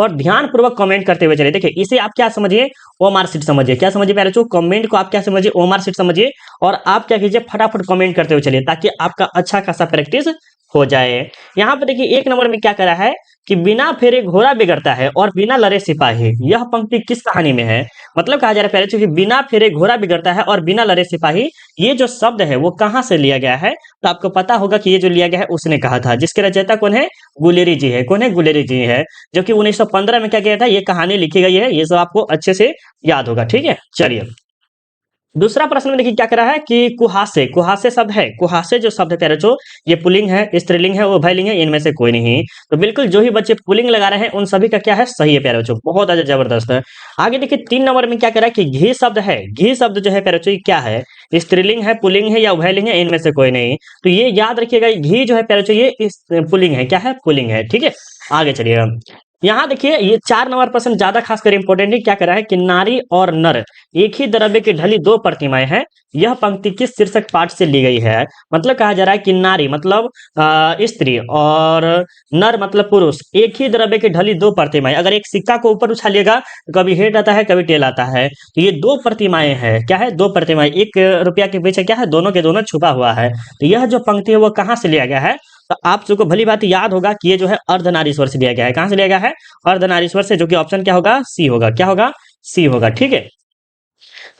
और ध्यान पूर्वक कमेंट करते हुए चलिए। देखिए इसे आप क्या समझिए, ओमार सीट समझिए। क्या समझिए प्यारे बच्चों, कमेंट को आप क्या समझिए, ओमार सीट समझिए। और आप क्या कीजिए, फटाफट कमेंट करते हुए चलिए ताकि आपका अच्छा खासा प्रैक्टिस हो जाए। यहाँ पर देखिए एक नंबर में क्या करा है कि बिना फेरे घोड़ा बिगड़ता है और बिना लड़े सिपाही। यह पंक्ति किस कहानी में है? मतलब कहा जा रहा है प्यारे बच्चों कि बिना फेरे घोड़ा बिगड़ता है और बिना लड़े सिपाही, ये जो शब्द है वो कहाँ से लिया गया है? तो आपको पता होगा कि ये जो लिया गया है उसने कहा था, जिसके रचयिता कौन है? गुलेरी जी है। कौन है? गुलेरी जी है, जो कि 1915 में क्या किया था, ये कहानी लिखी गई है। ये सब आपको अच्छे से याद होगा। ठीक है, चलिए दूसरा प्रश्न में देखिए क्या करा है कि कुहासे, कुहासे शब्द है, कुहासे जो शब्द है प्यारे बच्चों, ये पुल्लिंग है, स्त्रीलिंग है, उभयलिंग है, इनमें से कोई नहीं। तो बिल्कुल जो ही बच्चे पुल्लिंग लगा रहे हैं उन सभी का क्या है, सही है प्यारे बच्चों, बहुत ज्यादा जबरदस्त है। आगे देखिए 3 नंबर में क्या करा है कि घी शब्द है, घी शब्द जो है प्यारे बच्चों ये क्या है, स्त्रीलिंग है, पुल्लिंग है या उभयलिंग है, इनमें से कोई नहीं। तो ये याद रखिएगा, घी जो है प्यारे बच्चों ये पुल्लिंग है। क्या है? पुल्लिंग है। ठीक है, आगे चलिए। यहाँ देखिए ये 4 नंबर प्रश्न ज्यादा खासकर इंपॉर्टेंट है। क्या करा है कि नारी और नर एक ही द्रव्य की ढली दो प्रतिमाएं हैं। यह पंक्ति किस शीर्षक पाठ से ली गई है? मतलब कहा जा रहा है कि नारी मतलब स्त्री और नर मतलब पुरुष, एक ही द्रव्य की ढली दो प्रतिमाएं। अगर एक सिक्का को ऊपर उछालिएगा तो कभी हेड आता है, कभी टेल आता है। तो ये दो प्रतिमाएं हैं। क्या है? दो प्रतिमाएं। 1 रुपया के पीछे क्या है, दोनों के दोनों छुपा हुआ है। तो यह जो पंक्ति है वो कहाँ से लिया गया है? तो आप सबको भली बात याद होगा कि ये जो है अर्धनारीश्वर से लिया गया है। कहाँ से लिया गया है? अर्धनारीश्वर से, जो कि ऑप्शन क्या होगा? सी होगा। क्या होगा? सी होगा। ठीक है,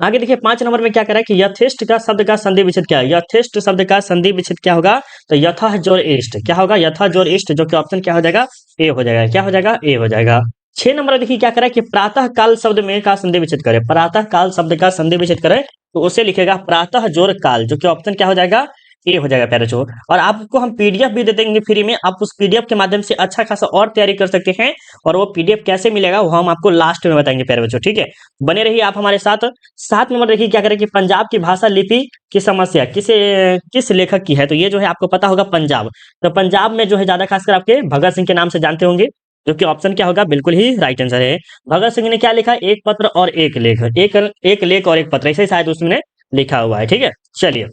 आगे देखिए 5 नंबर में क्या कह रहा है कि यथेष्ट का शब्द का संधि विच्छेद क्या है? यथेष्ट शब्द का संधि विच्छेद क्या होगा? तो यथा जोर इष्ट। क्या होगा? यथा जोर इष्ट, जो कि ऑप्शन क्या हो जाएगा? ए हो जाएगा। क्या हो जाएगा? ए हो जाएगा। 6 नंबर देखिए क्या कह रहा है कि प्रातः काल शब्द में का संधि विच्छेद करे। प्रातः काल शब्द का संधि विच्छेद करे तो उसे लिखेगा प्रातः जोर काल, जो कि ऑप्शन क्या हो जाएगा? ए हो जाएगा प्यारे बच्चों। और आपको हम पीडीएफ भी दे देंगे फ्री में, आप उस पीडीएफ के माध्यम से अच्छा खासा और तैयारी कर सकते हैं। और वो पीडीएफ कैसे मिलेगा वो हम आपको लास्ट में बताएंगे प्यारे बच्चों। ठीक है, बने रहिए आप हमारे साथ। 7 नंबर देखिए क्या करें कि पंजाब की भाषा लिपि की समस्या किस लेखक की है? तो ये जो है आपको पता होगा पंजाब। तो पंजाब में जो है ज्यादा खासकर आपके भगत सिंह के नाम से जानते होंगे, जो कि ऑप्शन क्या होगा? बिल्कुल ही राइट आंसर है। भगत सिंह ने क्या लिखा? एक पत्र और एक लेख, एक लेख और एक पत्र, ऐसे शायद उसमें लिखा हुआ है। ठीक है, चलिए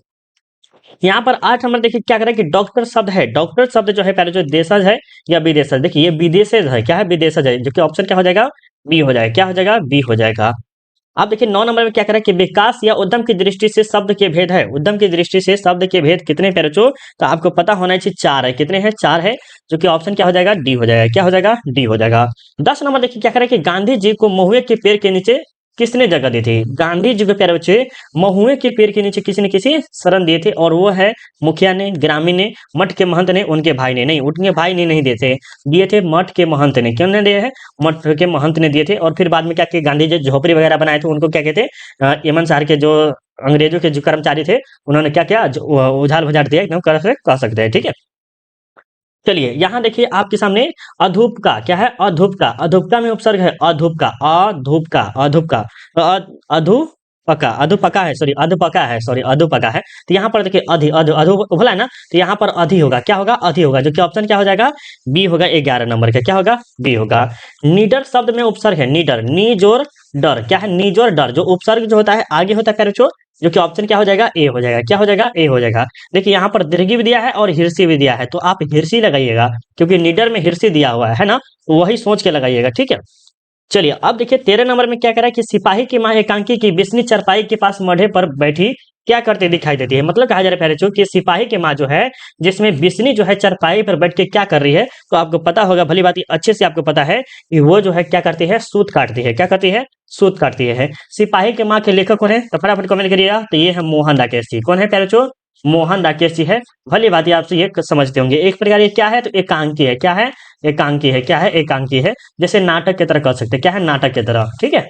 यहाँ पर 8 नंबर देखिए क्या करें कि डॉक्टर शब्द है, डॉक्टर शब्द जो है पहले जो देशज है या विदेशज, देखिए ये विदेशज है। क्या है? विदेशज है, जो कि ऑप्शन क्या हो जाएगा? बी हो जाएगा। क्या हो जाएगा? बी हो जाएगा। अब देखिए 9 नंबर में क्या करें कि विकास या उद्यम की दृष्टि से शब्द के भेद है। उद्यम की दृष्टि से शब्द के भेद कितने प्यारे बच्चों? तो आपको पता होना चाहिए 4 है। कितने हैं? 4 है, जो कि ऑप्शन क्या हो जाएगा? डी हो जाएगा। क्या हो जाएगा? डी हो जाएगा। 10 नंबर देखिए क्या करें कि गांधी जी को महुए के पेड़ के नीचे किसने जगह दी थी? गांधी जी को प्यारे बच्चे महुए के पेड़ के नीचे किसी न किसी शरण दिए थे, और वो है मुखिया ने, ग्रामीण ने, मठ के महंत ने, उनके भाई ने। नहीं, उनके भाई ने नहीं दिए थे, दिए थे मठ के महंत ने। क्यों ने दिए हैं? मठ के महंत ने दिए थे। और फिर बाद में क्या किए, गांधी जी झोपड़ी वगैरह बनाए थे, उनको क्या कहते हैं, यमन शहर के जो अंग्रेजों के जो कर्मचारी थे उन्होंने क्या किया, उजाड़ बुझाड़ दिया, एकदम कह सकते हैं। ठीक है, चलिए यहाँ देखिए आपके सामने अधूपका। क्या है? अधूपका। अधूपका में उपसर्ग है अधूपका, अधूपका, अधूपका। अधूपका, अधूपका है, सॉरी अधूपका है, सॉरी अधूपका है। तो यहाँ पर देखिए अधि अधु अधु बोला है ना, तो यहाँ पर अधि होगा। क्या होगा? अधि होगा, जो कि ऑप्शन क्या हो जाएगा? बी होगा। 11 नंबर का क्या होगा? बी होगा। निडर शब्द में उपसर्ग है निडर, नी जोर डर। क्या है? नी जोर डर, जो उपसर्ग जो होता है आगे होता है प्यारे बच्चों, जो कि ऑप्शन क्या हो जाएगा? ए हो जाएगा। क्या हो जाएगा? ए हो जाएगा। देखिए यहाँ पर दीर्घी भी दिया है और हिरसी भी दिया है, तो आप हिरसी लगाइएगा, क्योंकि निडर में हिरसी दिया हुआ है ना, तो वही सोच के लगाइएगा। ठीक है, चलिए अब देखिए 13 नंबर में क्या कह रहा है कि सिपाही की मां एकांकी की बिस्नी चरपाई के पास मढ़े पर बैठी क्या करते दिखाई देती है? मतलब कहा जा रहा है प्यारे बच्चों कि सिपाही की माँ जो है, जिसमें बिस्नी जो है चरपाई पर बैठ के क्या कर रही है, तो आपको पता होगा, भली बात अच्छे से आपको पता है कि वो जो है क्या करती है? सूत काटती है। क्या करती है? सूत काटती है। सिपाही के माँ के लेखक कौन है? तो फटाफट कमेंट करिएगा। तो ये है मोहन राकेश जी। कौन है प्यारे बच्चों? मोहन राकेश जी है। भली बात आपसे ये समझते होंगे। एक प्रकार ये क्या है? तो एकांकी है। क्या है? एकांकी है। क्या है? एकांकी है। जैसे नाटक की तरह कर सकते हैं। क्या है? नाटक की तरह। ठीक है,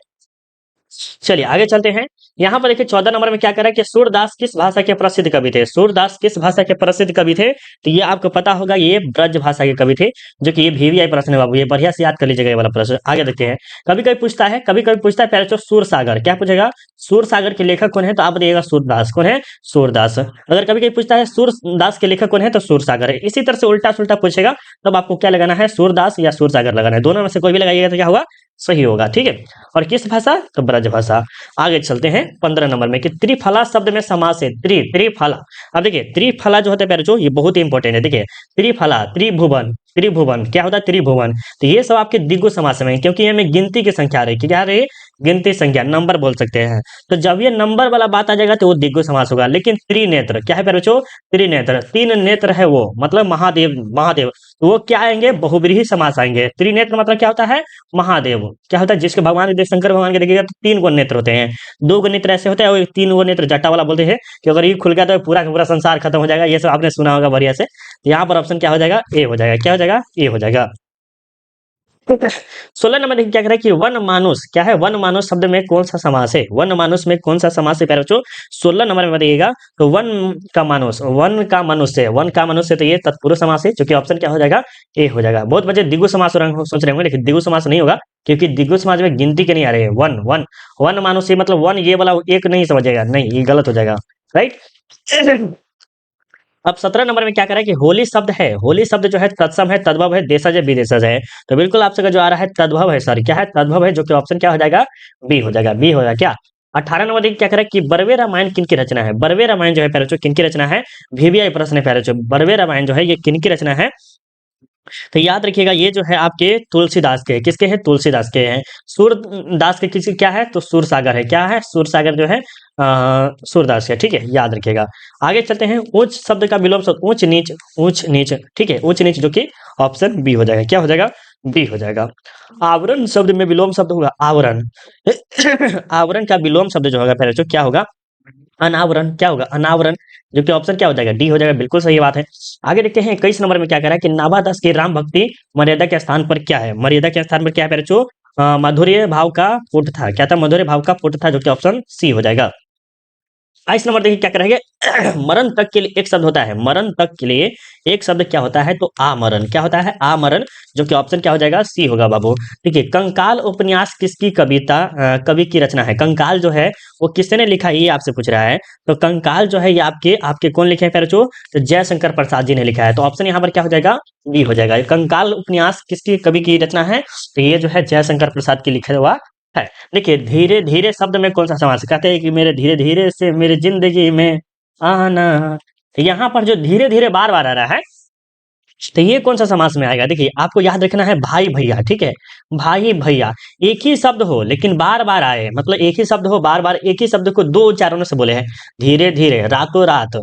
चलिए आगे चलते हैं। यहाँ पर देखिए 14 नंबर में क्या कह रहा है कि सूरदास किस भाषा के प्रसिद्ध कवि थे? सूरदास किस भाषा के प्रसिद्ध कवि थे? तो ये आपको पता होगा, ये ब्रज भाषा के कवि थे, जो कि ये VVI प्रश्न है बाबू, ये बढ़िया से याद कर लीजिएगा ये वाला प्रश्न। आगे देखते हैं। कभी कभी पूछता है, कभी कभी पूछता है प्यारे बच्चों सूरसागर। क्या पूछेगा? सूरसागर के लेखक कौन है? तो आप बताइएगा सूरदास। कौन है? सूरदास। अगर कभी कभी पूछता है सूरदास के लेखक कौन है? तो सूरसागर है। इसी तरह से उल्टा सुल्टा पूछेगा, तब आपको क्या लगाना है? सूरदास या सूरसागर लगाना है, दोनों में से कोई भी लगाइएगा तो क्या होगा? सही होगा, ठीक है। और किस भाषा? तो ब्रज भाषा। आगे चलते हैं 15 नंबर में कि त्रिफला शब्द में समास है। त्रिफला। अब देखिए त्रिफला जो होता है प्यारे बच्चों, ये बहुत ही इंपॉर्टेंट है। देखिए त्रिफला, त्रिभुवन, त्रिभुवन क्या होता है? त्रिभुवन। तो ये सब आपके द्विगु समास में है, क्योंकि ये में गिनती की संख्या आ रही है। क्या आ रही है? गिनती संख्या, नंबर बोल सकते हैं। तो जब ये नंबर वाला बात आ जाएगा तो वो द्विगु समास होगा। लेकिन त्रिनेत्र क्या है प्यारे बच्चों? त्रिनेत्र, तीन नेत्र है वो, मतलब महादेव, महादेव। तो वो क्या आएंगे? बहुव्रीहि समास आएंगे। त्रिनेत्र मतलब क्या होता है? महादेव। क्या होता है? जिसके भगवान के शंकर भगवान के देखिएगा तो 3 गो नेत्र होते हैं। 2 गो नेत्र ऐसे होते हैं और 3 गो नेत्र जट्टा वाला बोलते हैं कि अगर ये खुल गया तो पूरा का पूरा संसार खत्म हो जाएगा। ये सब आपने सुना होगा बढ़िया से। तो यहाँ पर ऑप्शन क्या हो जाएगा? ए हो जाएगा। क्या हो जाएगा? ए हो जाएगा। 16 नंबर देखिए क्या कह रहा है कि वन मानुष क्या है? वन मानुष शब्द में कौन सा समास है? वन मानुष में कौन सा समास है प्यारे बच्चों? 16 नंबर में बताइएगा। तो वन का मानुष, वन का मनुष्य, वन का मनुष्य, तो ये तत्पुरुष समास है, जो कि ऑप्शन क्या हो जाएगा? ए हो जाएगा। बहुत बच्चे द्विगु समास सोच रहे होंगे, लेकिन द्विगु समास नहीं होगा, क्योंकि द्विगु समास में गिनती के नहीं आ रहे हैं। वन वन वन मानुष, ये मतलब वन ये वाला एक नहीं समझेगा, नहीं, ये गलत हो जाएगा, राइट। अब 17 नंबर में क्या कह रहा है कि होली शब्द है। होली शब्द जो है तत्सम है, तद्भव है, देशज है, विदेशज है। तो बिल्कुल आपसे का जो आ रहा है तद्भव है सर। क्या है? तद्भव है, जो कि ऑप्शन क्या हो जाएगा? बी हो जाएगा। बी हो जाएगा क्या? 18 नंबर देखिए क्या कह रहा है कि बरवे रामायण किनकी रचना है? बरवे रामायण जो है प्यारे बच्चों किनकी रचना है? वीवीआई प्रश्न है प्यारे बच्चों। बरवे रामायण जो है ये किनकी रचना है? तो याद रखिएगा ये जो है आपके तुलसीदास के, किसके हैं? तुलसीदास के हैं। सूरदास के किसी क्या है? तो सूरसागर है। क्या है? सूरसागर जो है सूरदास है, ठीक है, याद रखिएगा। आगे चलते हैं। ऊंच शब्द का विलोम शब्द ऊंच नीच, ऊंच नीच, ठीक है, ऊंच नीच, जो कि ऑप्शन बी हो जाएगा। क्या हो जाएगा? बी हो जाएगा। आवरण शब्द में विलोम शब्द होगा आवरण। आवरण का विलोम शब्द जो होगा पहले जो क्या होगा? अनावरण। क्या होगा? अनावरण, जो कि ऑप्शन क्या हो जाएगा? डी हो जाएगा। बिल्कुल सही बात है। आगे देखते हैं 21 नंबर में क्या कह रहा है कि नाभादास की राम भक्ति मर्यादा के स्थान पर क्या है? मर्यादा के स्थान पर क्या है पहले जो? माधुर्य भाव का पुट था। क्या था? मधुर्य भाव का पुट था, जो कि ऑप्शन सी हो जाएगा। 22 नंबर देखिए क्या करेंगे। मरण तक के लिए एक शब्द होता है। मरण तक के लिए एक शब्द क्या होता है? तो आमरण। क्या होता है? आमरण, जो कि ऑप्शन क्या हो जाएगा? सी होगा बाबू। देखिए कंकाल उपन्यास किसकी कविता कवि की रचना है? कंकाल जो है वो किसने लिखा है, ये आपसे पूछ रहा है। तो कंकाल जो है ये आपके आपके कौन लिखे हैं प्यारे बच्चों? तो जयशंकर प्रसाद जी ने लिखा है। तो ऑप्शन यहाँ पर क्या हो जाएगा? बी हो जाएगा। कंकाल उपन्यास किसकी कवि की रचना है? तो ये जो है जयशंकर प्रसाद की लिखा हुआ है। देखिए धीरे धीरे शब्द में कौन सा समास? कहते हैं कि मेरे धीरे धीरे से मेरे जिंदगी में आना। यहाँ पर जो धीरे धीरे बार बार आ रहा है, तो ये कौन सा समास में आएगा? देखिए आपको याद रखना है भाई भैया, ठीक है, भाई भैया। एक ही शब्द हो लेकिन बार बार आए, मतलब एक ही शब्द हो बार बार एक ही शब्द को दो उच्चारणों से बोले हैं। धीरे धीरे, रातों रात,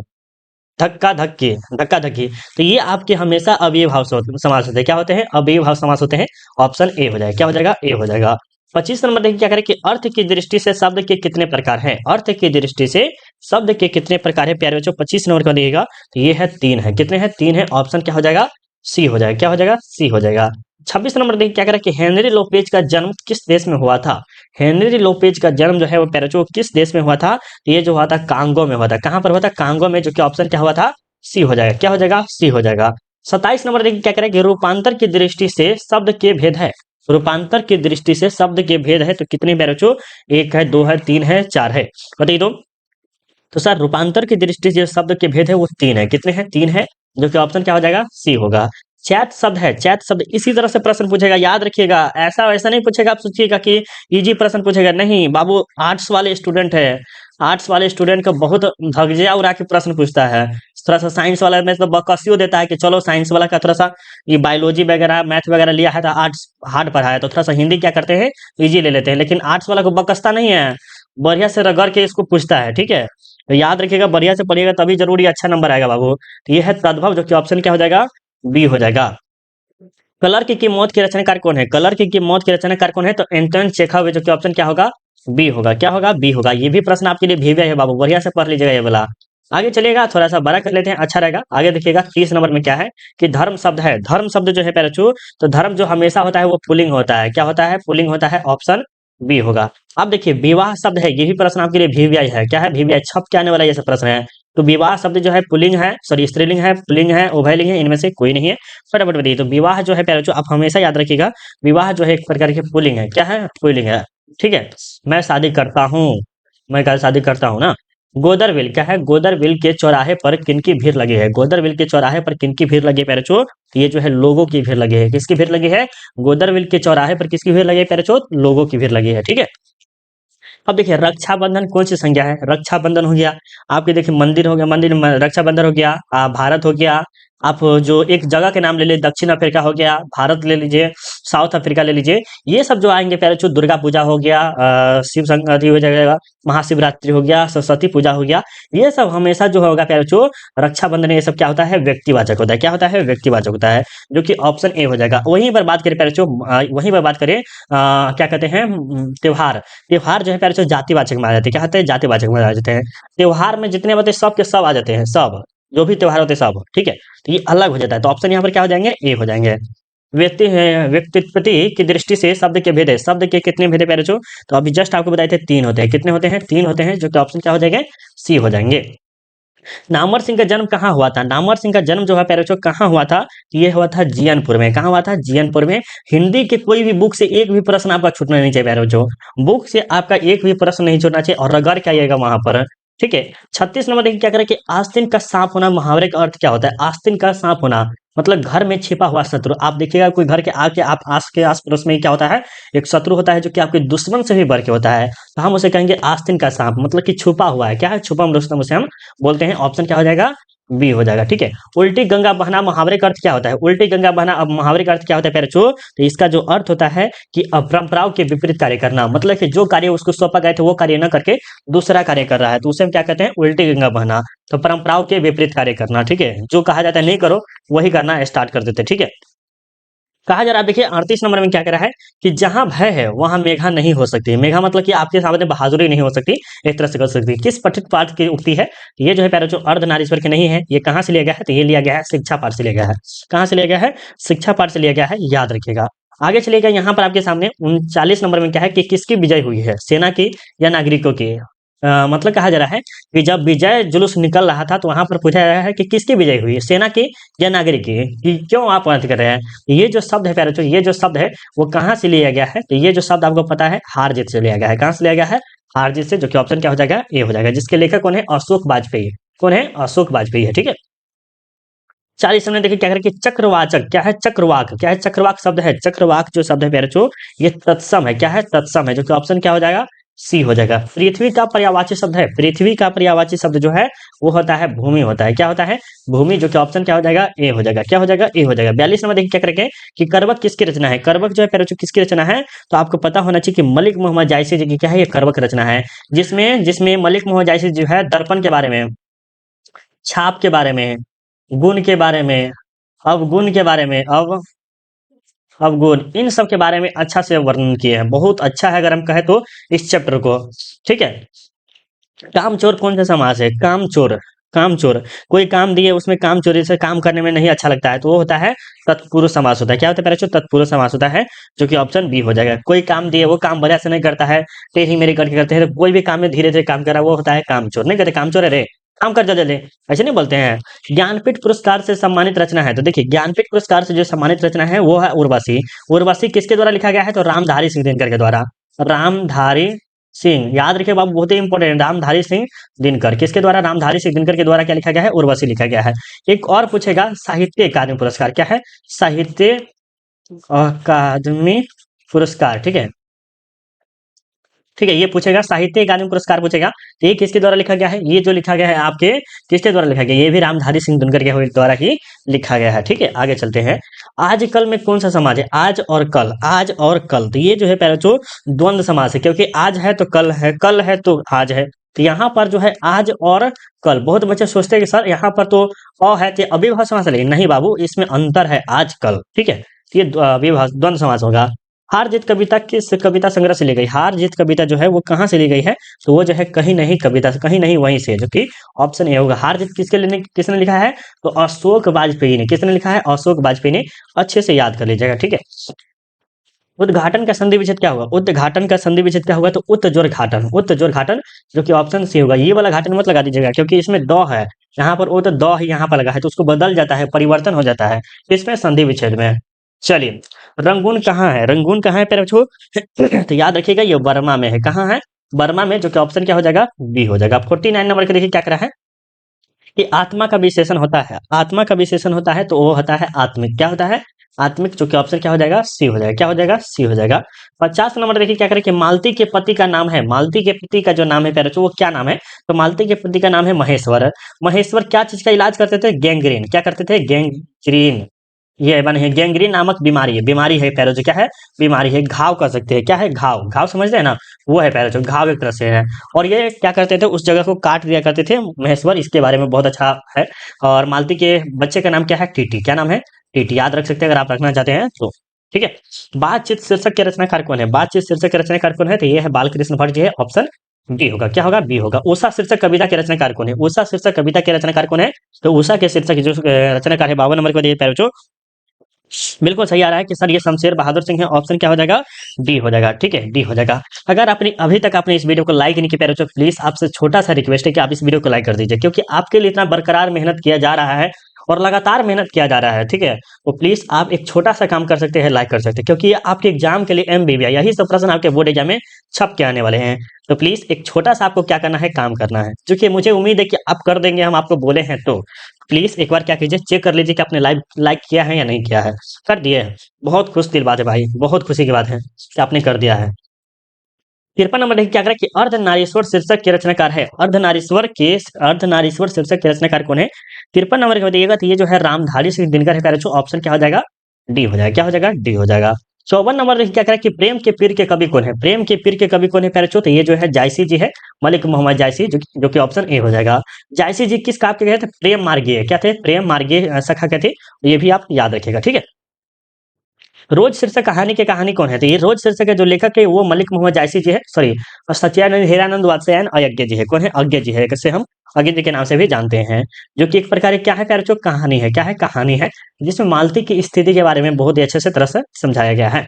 धक्का धक्की, धक्का धक्की। तो ये आपके हमेशा अव्यय भाव समास होते हैं। क्या होते हैं? अव्यय भाव समास होते हैं। ऑप्शन ए हो जाएगा। क्या हो जाएगा? ए हो जाएगा। 25 नंबर देखिए क्या करें कि अर्थ की दृष्टि से शब्द के कितने प्रकार हैं? अर्थ की दृष्टि से शब्द के कितने प्रकार है प्यारे बच्चों? 25 नंबर का देखिएगा तो ये है 3 है। कितने हैं? 3 है। ऑप्शन क्या हो जाएगा? सी हो जाएगा। क्या हो जाएगा? सी हो जाएगा। 26 नंबर देखिए क्या करें कि हेनरी लोपेज का जन्म किस देश में हुआ था? हेनरी लोपेज का जन्म जो है वो प्यारे बच्चों किस देश में हुआ था? तो ये जो हुआ था कांगो में हुआ था। कहां पर हुआ था? कांगो में, जो कि ऑप्शन क्या हुआ था? सी हो जाएगा। क्या हो जाएगा? सी हो जाएगा। 27 नंबर देखिए क्या करें कि रूपांतर की दृष्टि से शब्द के भेद है। रूपांतर की दृष्टि से शब्द के भेद है तो कितने प्यारे बच्चों? 1 है, 2 है, 3 है, 4 है, बताइए तो सर रूपांतर की दृष्टि से जो शब्द के भेद है वो 3 है। कितने हैं? 3 है, जो कि ऑप्शन क्या हो जाएगा? सी होगा। चैत शब्द है। चैत शब्द इसी तरह से प्रश्न पूछेगा, याद रखिएगा। ऐसा वैसा नहीं पूछेगा, आप सोचिएगा कि इजी प्रश्न पूछेगा, नहीं बाबू। आर्ट्स वाले स्टूडेंट है, आर्ट्स वाले स्टूडेंट को बहुत धगजिया उड़ा के प्रश्न पूछता है। थोड़ा सा साइंस वाला में तो बकसियो देता है कि चलो साइंस वाला का थोड़ा सा ये बायोलॉजी वगैरह मैथ वगैरह लिया है तो आर्ट्स हार्ड पढ़ा है, तो थोड़ा सा हिंदी क्या करते हैं? इजी ले लेते हैं। लेकिन आर्ट्स वाला को बकसता नहीं है, बढ़िया से रगड़ के इसको पूछता है, ठीक है। तो याद रखिएगा, बढ़िया से पढ़िएगा तभी जरूर अच्छा नंबर आएगा बाबू। तो ये है तद्भव, जो कि ऑप्शन क्या हो जाएगा? बी हो जाएगा। क्लर्क की मौत के रचनाकार कौन है? क्लर्क की मौत के रचनाकार कौन है? तो एंटोन चेखव, जो कि ऑप्शन क्या होगा? बी होगा। क्या होगा? बी होगा। ये भी प्रश्न आपके लिए भी है बाबू, बढ़िया से पढ़ लीजिएगा ये वाला। आगे चलिएगा, थोड़ा सा बड़ा कर लेते हैं, अच्छा रहेगा। आगे देखिएगा 30 नंबर में क्या है कि धर्म शब्द है। धर्म शब्द जो है पहले चू, तो धर्म जो हमेशा होता है वो पुल्लिंग होता है। क्या होता है? पुल्लिंग होता है। ऑप्शन बी होगा। अब देखिए विवाह शब्द है, ये भी प्रश्न आपके लिए वीवीआई है। क्या है? वीवीआई छप के आने वाला ये सब प्रश्न है। तो विवाह शब्द जो है पुल्लिंग है, सॉरी स्त्रीलिंग है, पुल्लिंग है, उभयलिंग है, इनमें से कोई नहीं है। फटाफट बताइए। तो विवाह जो है प्यारे बच्चों, आप हमेशा याद रखिएगा, विवाह जो है एक प्रकार की पुल्लिंग है। क्या है? पुल्लिंग है, ठीक है। मैं शादी करता हूँ, मैं कल शादी करता हूँ ना, गोदरविल क्या है? गोदरविल के चौराहे पर किनकी भीड़ लगी है? गोदरविल के चौराहे पर किनकी भीड़ लगी है प्यारे बच्चों? तो ये जो है लोगों की भीड़ लगी है। किसकी भीड़ लगी है? गोदरविल के चौराहे पर किसकी भीड़ लगी है प्यारे बच्चों? लोगों की भीड़ लगी है। ठीक है। अब देखिए रक्षाबंधन कौन सी संज्ञा है? रक्षाबंधन हो गया आपके, देखिए मंदिर हो गया, मंदिर में रक्षाबंधन हो गया, भारत हो गया। आप जो एक जगह के नाम ले लीजिए, दक्षिण अफ्रीका हो गया, भारत ले लीजिए, साउथ अफ्रीका ले लीजिए, ये सब जो आएंगे प्यारे बच्चों, दुर्गा पूजा हो गया, शिव संक्रांति हो जाएगा, महाशिवरात्रि हो गया, सरस्वती पूजा हो गया, ये सब हमेशा जो होगा प्यारे बच्चों, रक्षाबंधन ये सब क्या होता है? व्यक्तिवाचक होता है। क्या होता है? व्यक्तिवाचक होता है, जो कि ऑप्शन ए हो जाएगा। वहीं पर बात करें प्यारे बच्चों, वहीं पर बात करें क्या कहते हैं, त्योहार। त्योहार जो है प्यारे बच्चों जातिवाचक माने जाते हैं। क्या होते हैं? जातिवाचक माने जाते हैं। त्योहार में जितने होते हैं सब के सब आ जाते हैं, सब जो भी त्योहार होते हैं सब। ठीक है। तो ये अलग हो जाता है, तो ऑप्शन यहाँ पर क्या हो जाएंगे? ए हो जाएंगे। व्यक्तित्व की दृष्टि से शब्द के भेद है। शब्द के कितने भेद है प्यारे बच्चों? तो अभी जस्ट आपको बताए थे 3 होते हैं। कितने होते हैं? 3 होते हैं, जो कि ऑप्शन क्या हो जाएंगे? सी हो जाएंगे। नामवर सिंह का जन्म कहाँ हुआ था? नामवर सिंह का जन्म जो है प्यारे बच्चों कहाँ हुआ था? ये हुआ था जियनपुर में। कहाँ हुआ था? जियनपुर में। हिंदी के कोई भी बुक से एक भी प्रश्न आपका छूटना नहीं चाहिए प्यारे बच्चों। बुक से आपका एक भी प्रश्न नहीं छूटना चाहिए और रगड़ के आइएगा वहां पर। ठीक है। 36 नंबर देखिए क्या करें कि आस्तीन का सांप होना, मुहावरे का अर्थ क्या होता है? आस्तीन का सांप होना मतलब घर में छिपा हुआ शत्रु। आप देखिएगा कोई घर के आके आप आस के आस पड़ोस में क्या होता है? एक शत्रु होता है जो कि आपके दुश्मन से भी बढ़ के होता है, तो हम उसे कहेंगे आस्तीन का सांप, मतलब कि छुपा हुआ है। क्या है? छुपा रुस्तम उसे हम बोलते हैं। ऑप्शन क्या हो जाएगा? बी हो जाएगा। ठीक है। उल्टी गंगा बहना मुहावरे का अर्थ क्या होता है? उल्टी गंगा बहना अब मुहावरे का अर्थ क्या होता है प्यारे बच्चों? तो इसका जो अर्थ होता है कि परंपराओं के विपरीत कार्य करना, मतलब कि जो कार्य उसको सौंपा गए थे वो कार्य न करके दूसरा कार्य कर रहा है, तो उसे हम क्या कहते हैं? उल्टी गंगा बहना। तो परंपराओं के विपरीत कार्य करना। ठीक है। जो कहा जाता है नहीं करो, वही करना स्टार्ट कर देते। ठीक है। कहा जा रहा है, देखिए 38 नंबर में क्या कह रहा है कि जहां भय है वहां मेघा नहीं हो सकती। मेघा मतलब कि आपके सामने बहादुरी नहीं हो सकती, एक तरह से कर सकती। किस पठित पाठ की उक्ति है? ये जो है प्यारे जो अर्धनारीश्वर की नहीं है, ये कहां से लिया गया है? तो ये लिया गया है शिक्षा पाठ से लिया गया है। कहां से लिया गया है? शिक्षा पाठ से लिया गया है, याद रखिएगा। आगे चलिएगा, यहाँ पर आपके सामने 39 नंबर में क्या है कि किसकी विजय हुई है? सेना की या नागरिकों की? मतलब कहा जा रहा है कि जब विजय जुलूस निकल रहा था तो वहां पर पूछा जा रहा है कि किसकी विजय हुई, सेना की या नागरिक की? कि क्यों आप बात कर रहे हैं? ये जो शब्द है प्यारे बच्चों, ये जो शब्द है वो कहाँ से लिया गया है? तो ये जो शब्द आपको पता है हार जीत से लिया गया है। कहाँ से लिया गया है? हार जीत से, जो कि ऑप्शन क्या हो जाएगा? ए हो जाएगा। जिसके लेखक कौन है? अशोक वाजपेयी। कौन है? अशोक वाजपेयी है। ठीक है। 40 हमने देखिए क्या करें कि चक्रवाचक क्या है? चक्रवाक क्या है? चक्रवाक शब्द है। चक्रवाक जो शब्द है प्यारे बच्चों, ये तत्सम है। क्या है? तत्सम है, जो कि ऑप्शन क्या हो जाएगा? सी हो जाएगा। पृथ्वी का पर्यायवाची शब्द है। पृथ्वी का पर्यायवाची शब्द जो है वो होता है भूमि होता है। क्या होता है? भूमि, जो कि ऑप्शन क्या हो जाएगा? ए हो जाएगा। क्या हो जाएगा? ए हो जाएगा। 42 नंबर देखिए क्या करेंगे कि करवक किसकी रचना है? करवक जो है प्यारे बच्चों किसकी रचना है? तो आपको पता होना चाहिए कि मलिक मोहम्मद जायसी जी की क्या है? ये करवक रचना है, जिसमें जिसमें मलिक मोहम्मद जायसी जो है दर्पण के बारे में, छाप के बारे में, गुण के बारे में, अवगुण के बारे में, अवगुण, इन सब के बारे में अच्छा से वर्णन किए हैं। बहुत अच्छा है अगर हम कहें तो इस चैप्टर को। ठीक है। कामचोर कौन सा समास है? कामचोर, कामचोर कोई काम दिए उसमें काम चोरी से काम करने में नहीं अच्छा लगता है, तो वो होता है तत्पुरुष समास होता है। क्या होता है पहले? तत्पुरुष समास होता है, जो कि ऑप्शन बी हो जाएगा। कोई काम दिए वो काम बढ़िया से नहीं करता है, टेढ़ी मेढ़ी करके करते हैं, तो कोई भी काम में धीरे धीरे काम कर रहा है वो होता है कामचोर। नहीं कहते कामचोर है रे, काम कर जा जल्दी, ऐसे नहीं बोलते हैं। ज्ञानपीठ पुरस्कार से सम्मानित रचना है, तो देखिए ज्ञानपीठ पुरस्कार से जो सम्मानित रचना है वो है उर्वशी। उर्वशी किसके द्वारा लिखा गया है? तो रामधारी सिंह दिनकर के द्वारा। रामधारी सिंह, याद रखिए बाबू, बहुत ही इंपॉर्टेंट। रामधारी सिंह दिनकर, किसके द्वारा? रामधारी सिंह दिनकर के द्वारा क्या लिखा गया है? उर्वशी लिखा गया है। एक और पूछेगा, साहित्य अकादमी पुरस्कार क्या है? साहित्य अकादमी पुरस्कार। ठीक है। ठीक है, ये पूछेगा साहित्य अकादमी पुरस्कार पूछेगा, तो ये किसके द्वारा लिखा गया है? ये जो लिखा गया है आपके, किसके द्वारा लिखा गया? ये भी रामधारी सिंह दिनकर के द्वारा ही लिखा गया है। ठीक है, आगे चलते हैं। आज कल में कौन सा समाज है? आज और कल, आज और कल, तो ये जो है पहले जो द्वंद्व समास है, क्योंकि आज है तो कल है, कल है तो आज है। तो यहाँ पर जो है आज और कल, बहुत बच्चे सोचते हैं कि सर यहाँ पर तो अ है तो अव्ययभाव समास है, लेकिन नहीं बाबू, इसमें अंतर है आज कल। ठीक है, तो ये अव्ययभाव द्वंद्व समास होगा। हार जीत कविता किस कविता संग्रह से ली गई? हार जीत कविता जो है वो कहाँ से ली गई है? तो वो जो है कहीं नहीं कविता से, कहीं नहीं वहीं से, जो कि ऑप्शन ए होगा। हार जीत किसने लिखा है? तो अशोक वाजपेयी ने। किसने लिखा है? अशोक वाजपेयी ने। अच्छे से याद कर लीजिएगा। ठीक है। उद्घाटन का संधि विच्छेद क्या होगा? उद्घाटन का संधि विच्छेद क्या होगा? तो उत्तजोर घाटन, उत्तजोर घाटन, जो कि ऑप्शन सी होगा। ये वाला घाटन मत लगा दीजिएगा, क्योंकि इसमें द है, यहाँ पर वो तो द ही यहाँ पर लगा है, तो उसको बदल जाता है, परिवर्तन हो जाता है इसमें संधि विच्छेद में। चलिए, रंगून कहाँ है? रंगून कहाँ है प्यारे बच्चों? तो याद रखिएगा ये बर्मा में है। कहाँ है? बर्मा में, जो कि ऑप्शन क्या हो जाएगा, बी हो जाएगा। 49 नंबर का देखिए क्या करा है कि आत्मा का विशेषण होता है, आत्मा का विशेषण होता है तो वो होता है आत्मिक। क्या होता है, आत्मिक, जो कि ऑप्शन क्या हो जाएगा, सी हो जाएगा। क्या हो जाएगा, सी हो जाएगा। 50 नंबर देखिए क्या करें कि मालती के पति का नाम है, मालती के पति का जो नाम है प्यारे बच्चों वो क्या नाम है, तो मालती के पति का नाम है महेश्वर। महेश्वर क्या चीज का इलाज करते थे, गैंग्रीन। क्या करते थे, गैंग्रीन। ये बने हैं गैंग्रीन नामक बीमारी है, बीमारी है प्यारे बच्चों, क्या है, बीमारी है, घाव कर सकते हैं। क्या है, घाव, घाव समझते हैं ना, वो है प्यारे बच्चों, घाव एक तरह से है। और ये क्या करते थे, उस जगह को काट दिया करते थे महेश्वर, इसके बारे में बहुत अच्छा है। और मालती के बच्चे का नाम क्या है, टीटी। क्या नाम है, टीटी, याद रख सकते हैं अगर आप रखना चाहते हैं तो। ठीक है। बातचीत शीर्षक के रचनाकार कौन है, बातचीत शीर्षक के रचनाकार कौन है, तो ये है बालकृष्ण भट्ट जी है, ऑप्शन बी होगा। क्या होगा, बी होगा। उषा शीर्षक कविता के रचनाकार कौन है, उषा शीर्षक कविता के रचनाकार कौन है, तो उषा के शीर्षक जो रचनाकार है 52 नंबर को दिए प्यारे बच्चों, बिल्कुल सही आ रहा है कि सर ये शमशेर बहादुर सिंह है, ऑप्शन क्या हो जाएगा, डी हो जाएगा। ठीक है, डी हो जाएगा। अगर आपने अभी तक आपने इस वीडियो को लाइक नहीं किया प्यारे बच्चों, प्लीज आपसे छोटा सा रिक्वेस्ट है कि आप इस वीडियो को लाइक कर दीजिए, क्योंकि आपके लिए इतना बरकरार मेहनत किया जा रहा है और लगातार मेहनत किया जा रहा है। ठीक है, तो प्लीज आप एक छोटा सा काम कर सकते हैं, लाइक कर सकते हैं, क्योंकि ये आपके एग्जाम के लिए एमबीबीआई, यही सब प्रश्न आपके बोर्ड एग्जाम में छप के आने वाले हैं। तो प्लीज एक छोटा सा आपको क्या करना है, काम करना है, जो कि मुझे उम्मीद है कि आप कर देंगे, हम आपको बोले हैं तो। प्लीज एक बार क्या कीजिए, चेक कर लीजिए कि आपने लाइक लाइक किया है या नहीं किया है। कर दिए हैं, बहुत खुश दिल बात है भाई, बहुत खुशी की बात है कि आपने कर दिया है। 53 नंबर देखिए क्या करें कि अर्धनारीश्वर शीर्षक के रचनाकार है, अर्धनारीश्वर शीर्षक के रचनाकार कौन है, 53 नंबर का बताइएगा, तो ये जो है रामधारी सिंह दिनकर है प्यारे बच्चों, ऑप्शन क्या हो जाएगा, डी हो जाएगा। क्या हो जाएगा, डी हो जाएगा। 54 नंबर देखिए क्या करें कि प्रेम के पीर के कवि कौन है, प्रेम के पीर के कवि कौन है प्यारे बच्चों, तो ये जो है जायसी जी है, मलिक मोहम्मद जायसी, जो कि ऑप्शन ए हो जाएगा। जायसी जी किस काव्य के गए थे, प्रेम मार्गीय, क्या थे, प्रेम मार्गीय सखा के थे, ये भी आप याद रखिएगा। ठीक है। रोज शीर्षक कहानी के कहानी कौन है, तो ये रोज शीर्षक के जो लेखक है वो मलिक मोहम्मद जायसी जी है, सॉरी, और सत्यानंद हीरानंद वात्स्यायन अयज्ञ जी है। कौन है, अज्ञ जी है, जिसे हम अज्ञ जी के नाम से भी जानते हैं, जो कि एक प्रकार की क्या है प्यारे बच्चों, कहानी है। क्या है, कहानी है, जिसमें मालती की स्थिति के बारे में बहुत ही अच्छे से तरह से समझाया गया है।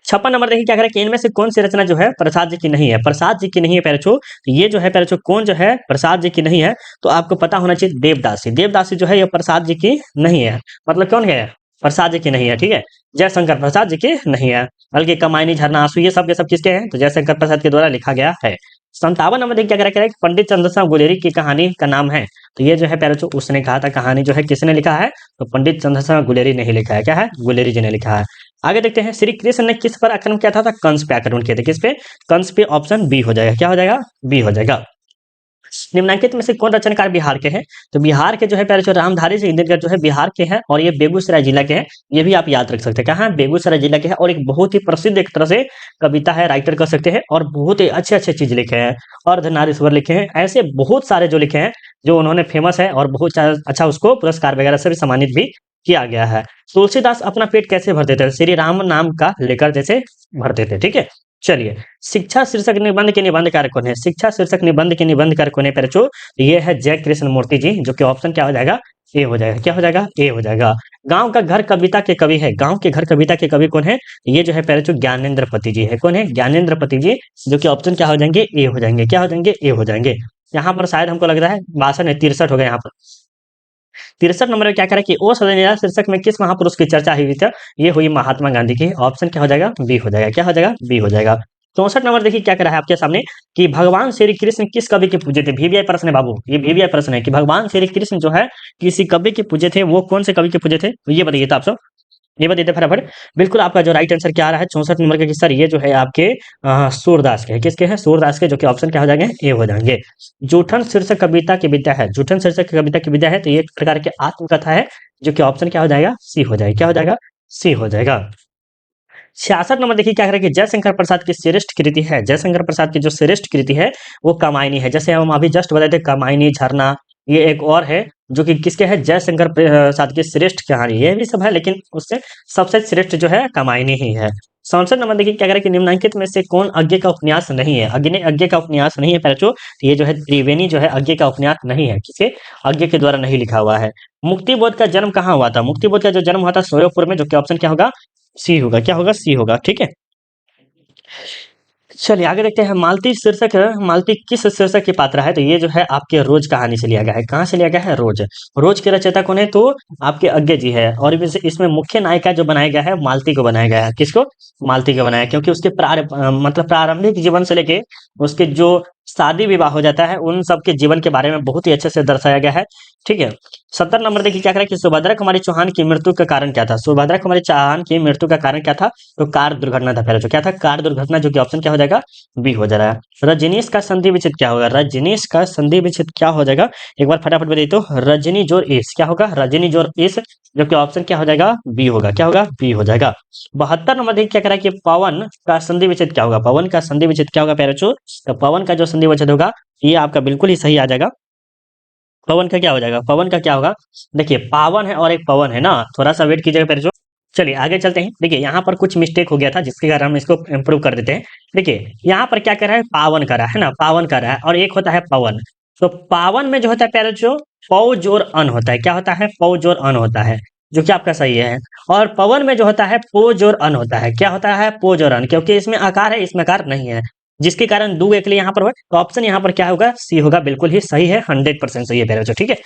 56 नंबर देखिए क्या करें कि इनमें से कौन सी रचना जो है प्रसाद जी की नहीं है, प्रसाद जी की नहीं है प्यारे बच्चों, तो ये जो है प्यारे बच्चों कौन जो है प्रसाद जी की नहीं है, तो आपको पता होना चाहिए देवदासी, देवदासी जो है ये प्रसाद जी की नहीं है, मतलब कौन है, प्रसाद जी की नहीं है। ठीक है, जयशंकर प्रसाद जी की नहीं है, बल्कि कमायनी, झरना, आंसू, ये सब के सब किसके हैं, तो जयशंकर प्रसाद के द्वारा लिखा गया है। 57 नंबर देखिए क्या करें, पंडित चंद्रशेखर गुलेरी की कहानी का नाम है, तो ये जो है प्यारे बच्चों उसने कहा था, कहानी जो है किसने लिखा है, तो पंडित चंद्रशेखर गुलेरी नहीं लिखा है, क्या है, गुलेरी जी ने लिखा है। आगे देखते हैं, श्री कृष्ण ने किस पर आक्रमण किया था, कंस पे आक्रमण किया था, किस पे, कंस पे, ऑप्शन बी हो जाएगा। क्या हो जाएगा, बी हो जाएगा। निम्नलिखित में से कौन रचनाकार बिहार के हैं, तो बिहार के जो है पहले जो रामधारी सिंह दिनकर जो है बिहार के हैं, और ये बेगूसराय जिला के हैं, ये भी आप याद रख सकते हैं। कहाँ, बेगूसराय जिला के हैं, और एक बहुत ही प्रसिद्ध एक तरह से कविता है, राइटर कर सकते हैं, और बहुत ही अच्छे अच्छे चीज लिखे हैं, अर्धनारीश्वर लिखे हैं, ऐसे बहुत सारे जो लिखे हैं, जो उन्होंने फेमस है, और बहुत अच्छा उसको पुरस्कार वगैरह से भी सम्मानित भी किया गया है। तुलसीदास अपना पेट कैसे भरते थे, श्री राम नाम का लेकर जैसे भरते थे। ठीक है, चलिए, शिक्षा शीर्षक निबंध के निबंधकार कौन है, शिक्षा शीर्षक निबंध के निबंधकार कौन है प्यारे बच्चों, तो ये है जय कृष्ण मूर्ति जी, जो कि ऑप्शन क्या हो जाएगा, ए हो जाएगा। क्या हो जाएगा, ए हो जाएगा। गांव का घर कविता के कवि है, गांव के घर कविता के कवि कौन है, ये जो है प्यारे बच्चों ज्ञानेंद्र पति जी है। कौन है, ज्ञानेंद्र पति जी, जो कि ऑप्शन क्या हो जाएंगे, ए हो जाएंगे। क्या हो जाएंगे, ए हो जाएंगे। यहाँ पर शायद हमको लग रहा है 62 है, 63 हो गया यहाँ पर। 63 नंबर में क्या करें कि ओ सदनिया शीर्षक में किस महापुरुष की चर्चा हुई थी, ये हुई महात्मा गांधी की, ऑप्शन क्या हो जाएगा, बी हो जाएगा। क्या हो जाएगा, बी हो जाएगा। 64 नंबर देखिए क्या करा है आपके सामने कि भगवान श्री कृष्ण किस कवि के पूजे थे, वीवीआई प्रश्न है बाबू, ये वीवीआई प्रश्न है कि भगवान श्री कृष्ण जो है किसी कवि के पूजे थे, वो कौन से कवि के पूजे थे, तो ये बताइए, तो आप सब ये बताइए फटाफट। बिल्कुल आपका जो राइट आंसर क्या आ रहा है 64 नंबर का कि सर ये जो है आपके सूरदास के हैं, किसके हैं, सूरदास के, जो कि ऑप्शन क्या हो जाएंगे, ए हो जाएंगे। जूठन शीर्षक कविता की विद्या है, जूठन शीर्षक कविता की विद्या है, तो ये एक प्रकार की आत्मकथा है, जो कि ऑप्शन क्या हो जाएगा, सी हो जाएगा। क्या हो जाएगा, सी हो जाएगा। 66 नंबर देखिए क्या करें कि जयशंकर प्रसाद की श्रेष्ठ कृति है, जयशंकर प्रसाद की जो श्रेष्ठ कृति है वो कामायनी है, जैसे हम अभी जस्ट बताए थे कामायनी, झरना, ये एक और है जो कि किसके है, जयशंकर प्रसाद की श्रेष्ठ कहानी, ये भी सब है, लेकिन उससे सबसे श्रेष्ठ जो है कामायनी ही है। 67 नंबर देखिए क्या करें कि निम्नलिखित में से कौन अज्ञे का उपन्यास नहीं है, अज्ञे का उपन्यास नहीं है पैचो, ये जो है त्रिवेणी जो है अज्ञे का उपन्यास नहीं है, किसे, अज्ञे के द्वारा नहीं लिखा हुआ है। मुक्तिबोध का जन्म कहाँ हुआ था, मुक्तिबोध का जो जन्म हुआ था सोयोपुर में, जो कि ऑप्शन क्या होगा, सी होगा। क्या होगा, सी होगा। ठीक है, चलिए आगे देखते हैं। मालती शीर्षक मालती किस शीर्षक की पात्रा है? तो ये जो है आपके रोज कहानी से लिया गया है। कहाँ से लिया गया है? रोज। रोज के रचयिता कौन है? तो आपके अज्ञे जी है। और इसमें मुख्य नायिका जो बनाया गया है, मालती को बनाया गया है। किसको? मालती को बनाया, क्योंकि उसके मतलब प्रारंभिक जीवन से लेके उसके जो शादी विवाह हो जाता है, उन सब के जीवन के बारे में बहुत ही अच्छे से दर्शाया गया है। ठीक है। 70 नंबर देखिए क्या कह रहा है कि सुभद्रा कुमारी चौहान की मृत्यु का कारण क्या था? सुभद्रा कुमारी चौहान की मृत्यु का कारण क्या था? तो कार दुर्घटना था। पहले जो क्या था? कार दुर्घटना, जो कि ऑप्शन क्या हो जाएगा? बी हो जा रहा है। रजनीश का संधि विच्छेद क्या होगा? रजनीश का संधि विच्छेद क्या हो जाएगा? एक बार फटाफट बताइए तो। रजनी जोर ईस क्या होगा? रजनी जोर ईस, जो कि ऑप्शन क्या हो जाएगा? बी होगा। क्या होगा? बी हो जाएगा। 72 नंबर देखिए क्या कह रहा है कि पवन का संधि विच्छेद क्या होगा? पवन का संधि विच्छेद क्या होगा प्यारे बच्चों? तो पवन का जो संधि विच्छेद होगा, ये आपका बिल्कुल ही सही आ जाएगा। पवन का क्या हो जाएगा? पवन का क्या होगा? देखिए पावन है और एक पवन है ना, थोड़ा सा वेट कीजिएगा प्यारे बच्चों। चलिए आगे चलते हैं। देखिए यहाँ पर कुछ मिस्टेक हो गया था, जिसके कारण हम इसको इम्प्रूव कर देते हैं। देखिए यहाँ पर क्या कर रहा है? पावन कर रहा है ना, पावन कर रहा है, और एक होता है पवन। तो पावन में जो होता है प्यारे बच्चों, पौ जोर अन होता है। क्या होता है? पौ जोर अन होता है, जो कि आपका सही है। और पवन में जो होता है, पो जोर अन होता है। क्या होता है? पो जोर अन, क्योंकि इसमें आकार है, इसमें आकार नहीं है, जिसके कारण दो एक लिए यहाँ पर हुआ। तो ऑप्शन यहाँ पर क्या होगा? सी होगा। बिल्कुल ही सही है, 100% सही है प्यारे बच्चों। ठीक है।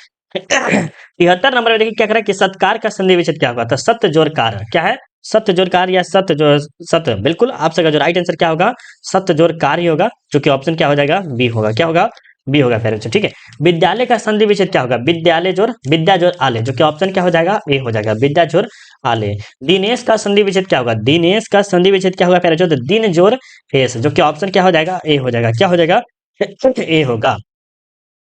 73 नंबर में देखिए क्या कर रहा है कि सत्कार का संधि विच्छेद क्या होगा? तो सत्य जोड़ कार क्या है? सत्य जोड़ कार या सत्य जो सत्य, बिल्कुल आप सका जो राइट आंसर क्या होगा? सत्य जोड़ कार ही होगा, जो कि ऑप्शन क्या हो जाएगा? बी होगा। क्या होगा? बी होगा प्यारे बच्चों। ठीक है। विद्यालय का संधि विच्छेद क्या होगा? विद्यालय जोड़ विद्या जोड़ आले, जो कि ऑप्शन क्या हो जाएगा? ए हो जाएगा। विद्या जोड़ आले। दिनेश का संधि विच्छेद क्या होगा? दिनेश का संधि विच्छेद क्या होगा प्यारे बच्चों? तो दिन जोड़ एस, जो कि ऑप्शन क्या हो जाएगा? ए हो जाएगा। क्या हो जाएगा? ए होगा।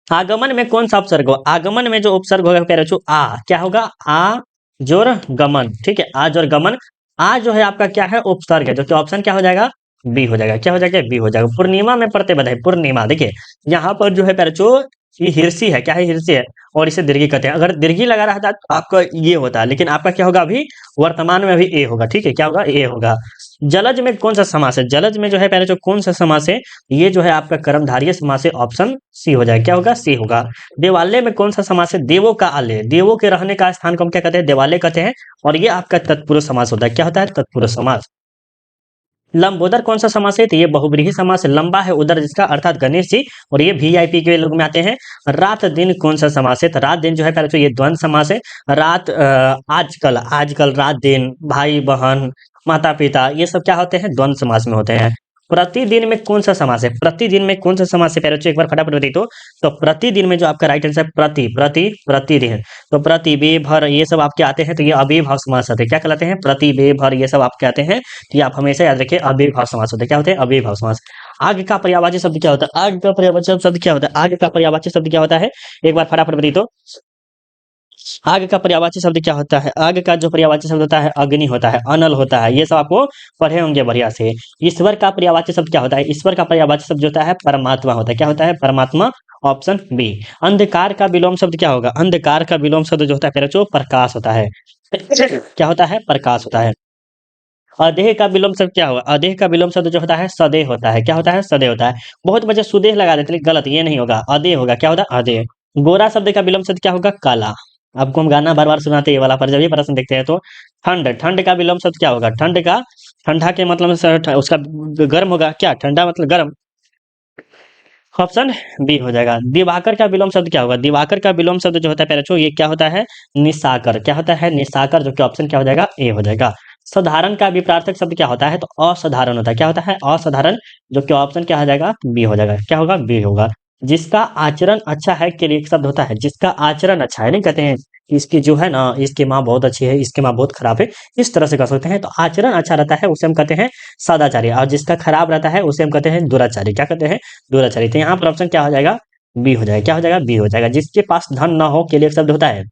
आगमन में कौन सा उपसर्ग हो? आगमन में जो उपसर्ग होगा प्यारे बच्चों, आ क्या होगा? आ जोर गमन। ठीक है। आ जोर गमन। आ जो है आपका क्या है? उपसर्ग है, जो कि ऑप्शन क्या हो जाएगा? बी हो जाएगा। क्या हो जाएगा? बी हो जाएगा। पूर्णिमा में पड़ते बधाई। पूर्णिमा देखिए यहाँ पर जो है प्यारे बच्चों, ये हिरसी है। क्या है? हिरसी है, और इसे दीर्घी कहते हैं। अगर दीर्घी लगा रहता तो आपका ये होता है, लेकिन आपका क्या होगा? अभी वर्तमान में अभी ए होगा। ठीक है। क्या होगा? ए होगा। जलज में कौन सा समास है? जलज में जो है पहले जो कौन सा समास है? ये जो है आपका कर्मधारय समास है। ऑप्शन सी हो जाएगा। क्या होगा? सी होगा। देवालय में कौन सा समास है? देवों का आलय, देवों के रहने का स्थान को हम क्या कहते हैं? देवालय कहते हैं। और ये आपका तत्पुरुष समास होता है। क्या होता है? तत्पुरुष समास। लंबोदर कौन सा समास है? तो ये बहुब्रीहि समास है। लंबा है उदर जिसका, अर्थात गणेश जी, और ये वीआईपी के लोग में आते हैं। रात दिन कौन सा समास है? तो रात दिन जो है पहले तो ये द्वंद्व समास है। रात आजकल, आजकल, रात दिन, भाई बहन, माता पिता, ये सब क्या होते हैं? द्वंद्व समास में होते हैं। प्रतिदिन में कौन सा समास है? प्रतिदिन में कौन सा समास है? पहले तो एक बार फटाफट बताइए तो प्रतिदिन में जो आपका राइट आंसर है, प्रति प्रति प्रतिदिन। तो प्रति बे भर ये सब आपके आते हैं, तो ये अव्ययभाव समास आते हैं। क्या कहलाते हैं? प्रति बे भर ये सब आपके आते हैं। तो ये आप हमेशा याद रखिए, अव्ययभाव समास होते हैं। क्या होते हैं? अव्ययभाव समास। आग का पर्यायवाची शब्द क्या होता है? आग का पर्यायवाची शब्द क्या होता है? आग का पर्यायवाची शब्द क्या होता है? एक बार फटाफट बताइए तो। आग का पर्यायवाची शब्द क्या होता है? आग का जो पर्यायवाची शब्द होता है, अग्नि होता है, अनल होता है। ये सब आपको पढ़े होंगे बढ़िया से। ईश्वर का पर्यायवाची शब्द क्या होता है? ईश्वर का पर्यायवाची शब्द जो होता है, परमात्मा होता है। क्या होता है? परमात्मा। Option B. अंधकार का विलोम शब्द क्या होगा? अंधकार का विलोम शब्द जो होता है प्यारे बच्चों, प्रकाश होता है। क्या होता है? प्रकाश होता है। अदेह का विलोम शब्द क्या होगा? अदेह का विलोम शब्द जो होता है, सदेह होता है। क्या होता है? सदेह होता है। बहुत बच्चे सुदेह लगा देते हैं, गलत, ये नहीं होगा, अदेह होगा। क्या होता है? अदेह। गोरा शब्द का विलोम शब्द क्या होगा? काला। आपको हम गाना बार बार सुनाते हैं ये वाला, पर जब ये प्रश्न देखते हैं तो। ठंड, ठंड का विलोम शब्द क्या होगा? ठंड का, ठंडा के मतलब से उसका गर्म होगा। क्या? ठंडा मतलब गर्म। ऑप्शन बी हो जाएगा। दिवाकर का विलोम शब्द क्या होगा? दिवाकर का विलोम शब्द जो होता है प्यारे बच्चों, ये क्या होता है? निशाकर। क्या होता है? निशाकर, जो कि ऑप्शन क्या हो जाएगा? ए हो जाएगा। साधारण का विपरार्थक शब्द क्या होता है? तो असाधारण होता है। क्या होता है? असाधारण, जो कि ऑप्शन क्या हो जाएगा? बी हो जाएगा। क्या होगा? बी होगा। जिसका आचरण अच्छा है के लिए एक शब्द होता है, जिसका आचरण अच्छा है, नहीं कहते हैं कि इसकी जो है ना, इसकी माँ बहुत अच्छी है, इसकी माँ बहुत खराब है, इस तरह से कह सकते हैं। तो आचरण अच्छा रहता है उसे हम कहते हैं सदाचारी, और जिसका खराब रहता है उसे हम कहते हैं दुराचारी। क्या कहते हैं? दुराचारी। तो यहाँ पर ऑप्शन क्या हो जाएगा? बी हो जाएगा। क्या हो जाएगा? बी हो जाएगा। जिसके पास धन न हो के लिए एक शब्द होता है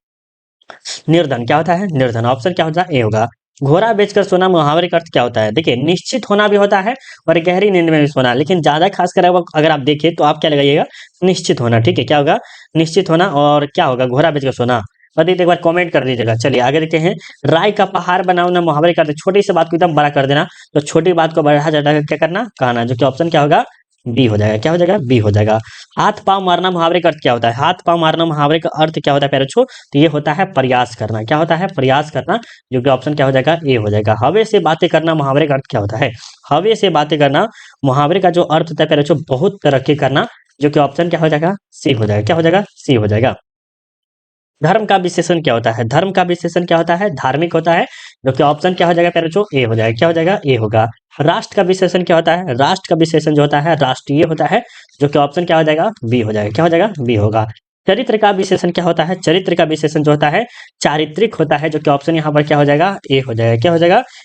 निर्धन। क्या होता है? निर्धन। ऑप्शन क्या होता है? ए होगा। घोड़ा बेचकर सोना, मुहावरे का अर्थ क्या होता है? देखिए निश्चित होना भी होता है, और गहरी नींद में भी सोना, लेकिन ज्यादा खास कर अगर आप देखिए तो आप क्या लगाइएगा? निश्चित होना। ठीक है। क्या होगा? निश्चित होना। और क्या होगा? घोड़ा बेचकर सोना। बताइए एक बार कमेंट कर दीजिएगा। चलिए आगे देखते हैं। राय का पहाड़ बनाओ ना, मुहावरे का अर्थ, छोटी सी बात को एकदम बड़ा कर देना। तो छोटी बात को बड़ा चढ़ा कर क्या करना? कहना, जो कि ऑप्शन क्या होगा? बी हो जाएगा। क्या हो जाएगा? बी हो जाएगा। हाथ पांव मारना मुहावरे का अर्थ क्या होता है? हाथ पांव मारना मुहावरे का अर्थ क्या होता है प्यारे बच्चों? तो ये होता है प्रयास करना। क्या होता है? प्रयास करना, जो कि ऑप्शन क्या हो जाएगा? ए हो जाएगा। हवे से बातें करना मुहावरे का अर्थ क्या होता है? हवे से बातें करना मुहावरे का जो अर्थ होता है प्यारे बच्चों, बहुत तरक्की करना, जो कि ऑप्शन क्या हो जाएगा? सी हो जाएगा। क्या हो जाएगा? सी हो जाएगा। धर्म का विशेषण क्या होता है? धर्म का विशेषण क्या होता है? धार्मिक होता है, जो कि ऑप्शन क्या हो जाएगा प्यारे बच्चों? ए हो जाएगा। क्या हो जाएगा? ए होगा। राष्ट्र का विशेषण क्या होता है? राष्ट्र का विशेषण जो होता है राष्ट्रीय होता है, जो कि ऑप्शन क्या हो जाएगा? बी हो जाएगा। क्या हो जाएगा? बी होगा। चरित्र का विशेषण क्या होता है? चरित्र का विशेषण जो होता है चारित्रिक होता है, जो कि ऑप्शन यहाँ पर क्या हो जाएगा? ए हो जाएगा। क्या हो जाएगा?